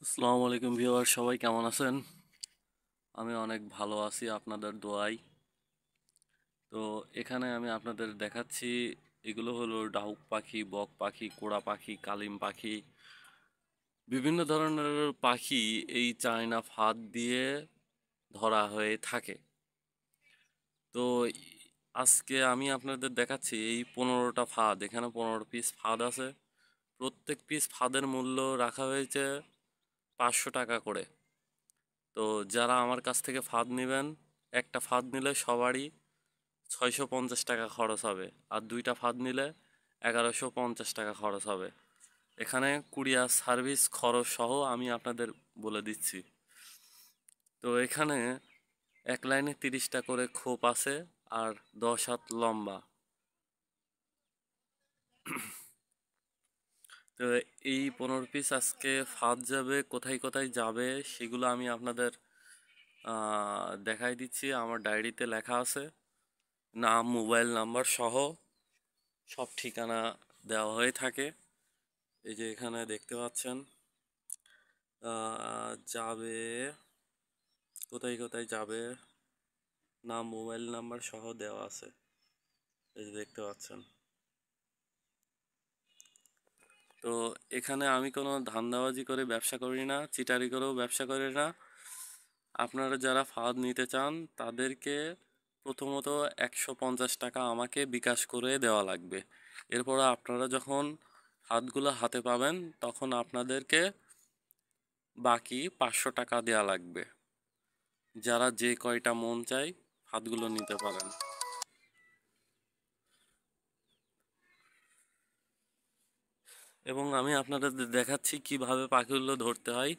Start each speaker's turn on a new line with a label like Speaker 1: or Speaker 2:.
Speaker 1: আসসালামু আলাইকুম ভিউয়ার, সবাই কেমন আছেন? আমি অনেক ভালো আছি আপনাদের দোয়ায়। তো এখানে আমি আপনাদের দেখাচ্ছি, এগুলো হলো ডাহুক পাখি, বক পাখি, কোড়া পাখি, কালিম পাখি, বিভিন্ন ধরনের পাখি এই চায়না ফাঁদ দিয়ে ধরা হয়ে থাকে। তো আজকে আমি আপনাদের দেখাচ্ছি এই 15টা ফাঁদ, এখানে 15 পিস ফাঁদ আছে। প্রত্যেক পিস ফাঁদের মূল্য রাখা হয়েছে 500 টাকা করে। তো যারা আমার কাছ থেকে ফাঁদ নেবেন, একটা ফাঁদ নিলে সবারই 650 টাকা খরচ হবে, আর দুইটা ফাঁদ নিলে 1150 টাকা খরচ হবে। এখানে কুরিয়ার সার্ভিস খরচ সহ আমি আপনাদের বলে দিচ্ছি। তো এখানে এক লাইনে 30টা করে খোপ আছে, আর 10 হাত লম্বা। তো এই 15 পিস আজকে ফাঁদ যাবে, কোথায় কোথায় যাবে সেগুলো আমি আপনাদের দেখাই দিচ্ছি। আমার ডায়েরিতে লেখা আছে, নাম, মোবাইল নাম্বার সহ সব ঠিকানা দেওয়া হয়ে থাকে। এই যে এখানে দেখতে পাচ্ছেন যাবে, কোথায় কোথায় যাবে, নাম, মোবাইল নাম্বার সহ দেওয়া আছে। এই যে দেখতে পাচ্ছেন। তো এখানে আমি কোনো ধান্দাবাজি করে ব্যবসা করি না, চিটারি করেও ব্যবসা করি না। আপনারা যারা ফাঁদ নিতে চান তাদেরকে প্রথমত 150 টাকা আমাকে বিকাশ করে দেওয়া লাগবে। এরপর আপনারা যখন ফাঁদগুলো হাতে পাবেন তখন আপনাদেরকে বাকি 500 টাকা দেওয়া লাগবে। যারা যে কয়টা মন চায় ফাঁদগুলো নিতে পারেন। এবং আমি আপনাদের দেখাচ্ছি কিভাবে পাখিগুলো ধরতে হয়।